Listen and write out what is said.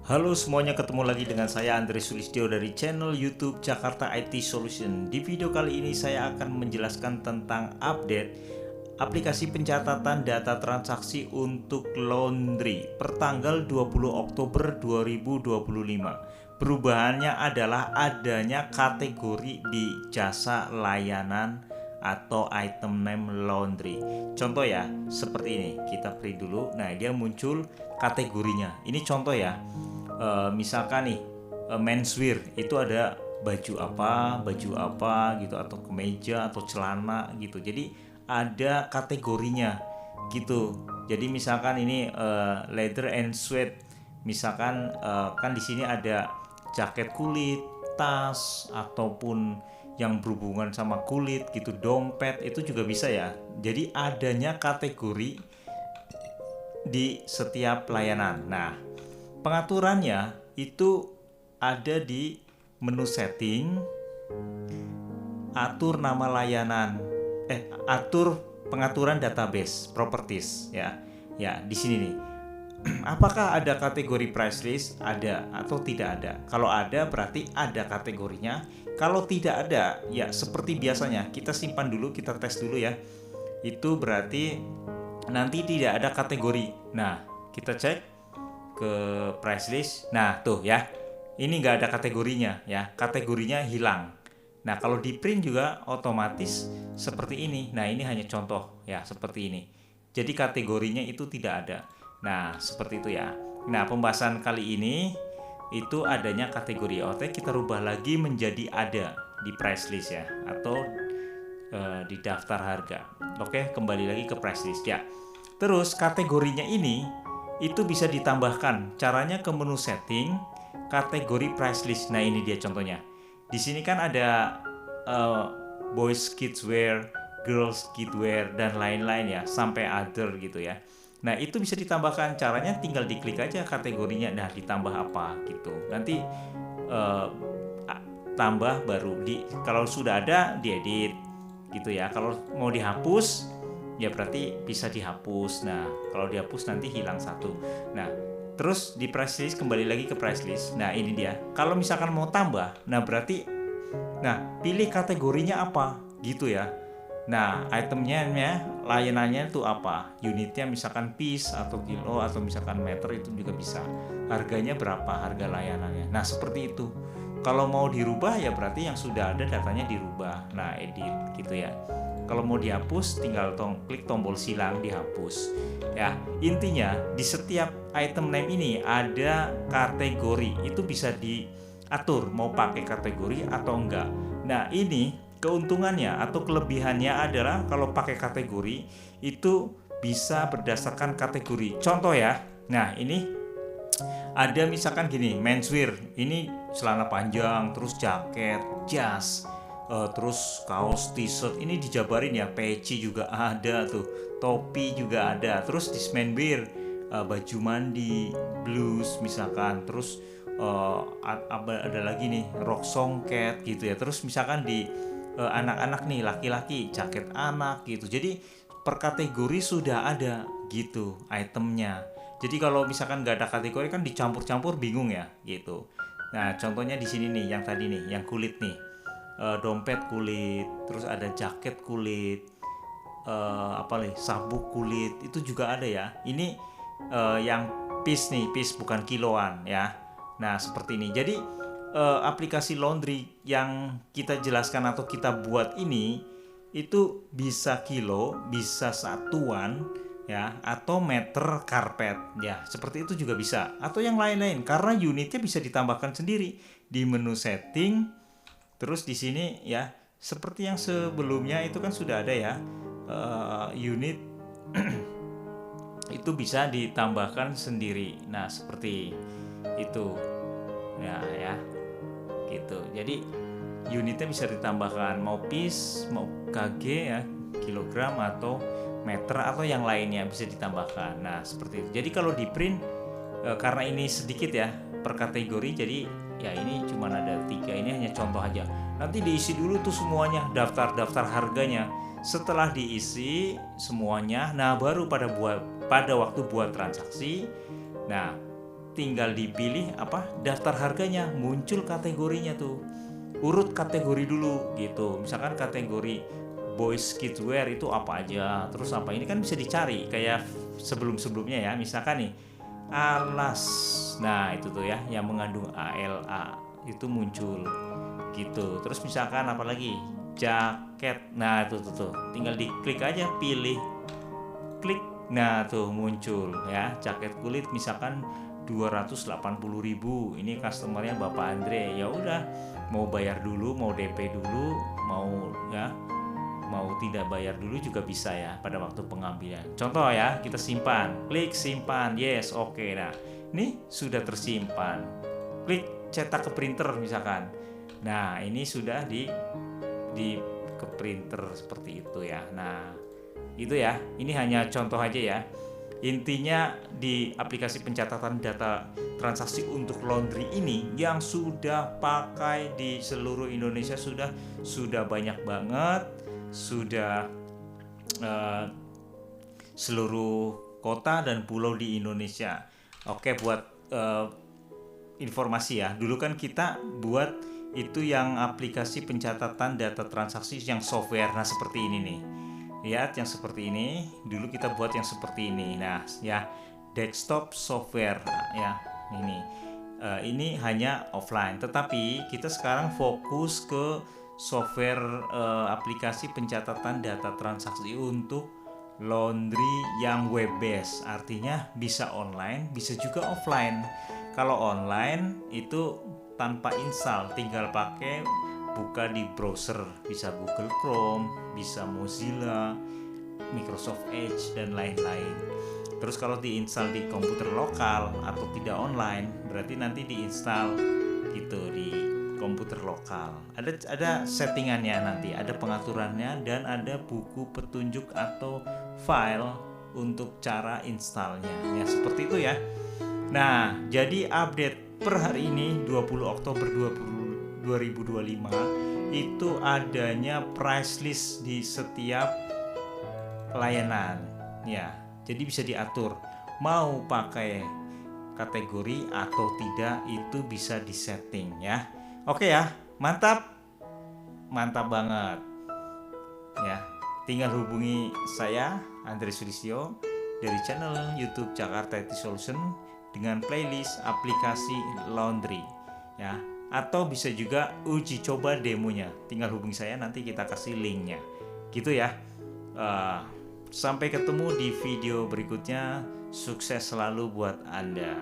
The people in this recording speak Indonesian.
Halo semuanya, ketemu lagi dengan saya Andre Sulistyo dari channel YouTube Jakarta IT Solution. Di video kali ini saya akan menjelaskan tentang update aplikasi pencatatan data transaksi untuk laundry pertanggal 20 Oktober 2025. Perubahannya adalah adanya kategori di jasa layanan atau item name laundry. Contoh ya, seperti ini. Kita print dulu. Nah, dia muncul kategorinya. Ini contoh ya. Misalkan nih, menswear itu ada baju apa gitu, atau kemeja atau celana gitu. Jadi ada kategorinya gitu. Jadi misalkan ini leather and sweat. Misalkan kan di sini ada jaket kulit, tas ataupun yang berhubungan sama kulit gitu, dompet itu juga bisa ya. Jadi adanya kategori di setiap layanan. Nah, pengaturannya itu ada di menu setting, atur nama layanan, atur pengaturan database, properties ya. Ya, di sini nih. Apakah ada kategori price list? Ada atau tidak ada? Kalau ada berarti ada kategorinya. Kalau tidak ada, ya seperti biasanya kita simpan dulu, kita tes dulu ya. Itu berarti nanti tidak ada kategori. Nah, kita cek ke price list. Nah, tuh ya. Ini nggak ada kategorinya ya. Kategorinya hilang. Nah, kalau di print juga otomatis seperti ini. Nah, ini hanya contoh ya, seperti ini. Jadi kategorinya itu tidak ada. Nah, seperti itu ya. Nah, pembahasan kali ini itu adanya kategori. Oke, kita rubah lagi menjadi ada di price list ya, atau di daftar harga. Oke, kembali lagi ke price list ya. Terus kategorinya ini itu bisa ditambahkan. Caranya ke menu setting, kategori price list. Nah, ini dia contohnya. Di sini kan ada boys kidswear, girls kidswear dan lain-lain ya, sampai other gitu ya. Nah, itu bisa ditambahkan. Caranya tinggal diklik aja kategorinya. Nah, ditambah apa gitu. Nanti tambah baru kalau sudah ada diedit gitu ya. Kalau mau dihapus ya berarti bisa dihapus. Nah, kalau dihapus nanti hilang satu. Nah, terus di price list, kembali lagi ke price list. Nah, ini dia. Kalau misalkan mau tambah, nah berarti pilih kategorinya apa gitu ya. Nah, itemnya layanannya itu apa? Unitnya misalkan piece atau kilo atau misalkan meter, itu juga bisa. Harganya berapa harga layanannya. Nah, seperti itu. Kalau mau dirubah ya berarti yang sudah ada datanya dirubah. Nah, edit gitu ya. Kalau mau dihapus tinggal klik tombol silang dihapus. Ya, intinya di setiap item name ini ada kategori. Itu bisa diatur mau pakai kategori atau enggak. Nah, ini keuntungannya atau kelebihannya adalah kalau pakai kategori itu bisa berdasarkan kategori. Contoh ya. Nah, ini ada misalkan gini, menswear. Ini celana panjang, terus jaket, jas, terus kaos, t-shirt. Ini dijabarin ya, peci juga ada tuh, topi juga ada. Terus di menswear, baju mandi, blus misalkan. Terus ada lagi nih, rok songket gitu ya. Terus misalkan di anak-anak nih, laki-laki, jaket anak gitu. Jadi per kategori sudah ada gitu itemnya. Jadi kalau misalkan nggak ada kategori kan dicampur-campur bingung ya gitu. Nah, contohnya di sini nih, yang tadi nih, yang kulit nih, dompet kulit, terus ada jaket kulit, sabuk kulit, itu juga ada ya. Ini yang piece nih, piece bukan kiloan ya. Nah, seperti ini. Jadi aplikasi laundry yang kita jelaskan atau kita buat ini itu bisa kilo, bisa satuan ya, atau meter karpet ya, seperti itu juga bisa, atau yang lain-lain, karena unitnya bisa ditambahkan sendiri di menu setting. Terus di sini ya, seperti yang sebelumnya itu kan sudah ada ya, unit itu bisa ditambahkan sendiri. Nah, seperti itu ya gitu. Jadi unitnya bisa ditambahkan mau piece, mau kg ya, kilogram atau meter atau yang lainnya bisa ditambahkan. Nah, seperti itu. Jadi kalau di print karena ini sedikit ya per kategori, jadi ya ini cuma ada 3. Ini hanya contoh aja. Nanti diisi dulu tuh semuanya, daftar harganya. Setelah diisi semuanya, nah baru pada waktu buat transaksi, nah tinggal dipilih daftar harganya, muncul kategorinya tuh, urut kategori dulu gitu. Misalkan kategori boys kids wear itu apa aja, terus apa ini kan bisa dicari kayak sebelum-sebelumnya ya. Misalkan nih alas, nah itu tuh ya yang mengandung ALA itu muncul gitu. Terus misalkan apalagi jaket, nah itu tuh tinggal diklik aja, pilih, klik, nah tuh muncul ya jaket kulit misalkan 280.000. Ini customernya Bapak Andre, ya udah mau bayar dulu, mau DP dulu, mau tidak bayar dulu juga bisa ya pada waktu pengambilan. Contoh ya, kita simpan, klik simpan, yes, oke. Nah ini sudah tersimpan, klik cetak ke printer misalkan. Nah ini sudah di ke printer seperti itu ya. Nah itu ya, ini hanya contoh aja ya. Intinya di aplikasi pencatatan data transaksi untuk laundry ini yang sudah pakai di seluruh Indonesia sudah banyak banget, sudah seluruh kota dan pulau di Indonesia. Oke, buat informasi ya, dulu kan kita buat itu yang aplikasi pencatatan data transaksi yang software. Nah seperti ini nih, lihat yang seperti ini, dulu kita buat yang seperti ini. Nah ya, desktop software ya, ini hanya offline, tetapi kita sekarang fokus ke software aplikasi pencatatan data transaksi untuk laundry yang web based, artinya bisa online bisa juga offline. Kalau online itu tanpa install, tinggal pakai buka di browser, bisa Google Chrome, bisa Mozilla, Microsoft Edge dan lain-lain. Terus kalau diinstal di komputer lokal atau tidak online, berarti nanti diinstal gitu di komputer lokal. Ada settingannya nanti, ada pengaturannya dan ada buku petunjuk atau file untuk cara installnya. Ya seperti itu ya. Nah, jadi update per hari ini 20 Oktober 2025 itu adanya price list di setiap layanan ya. Jadi bisa diatur mau pakai kategori atau tidak, itu bisa disetting ya. Oke ya, mantap banget ya. Tinggal hubungi saya Andre Sulistyo dari channel YouTube Jakarta IT Solution dengan playlist aplikasi laundry ya, atau bisa juga uji coba demonya. Tinggal hubungi saya, nanti kita kasih linknya gitu ya. Sampai ketemu di video berikutnya. Sukses selalu buat Anda.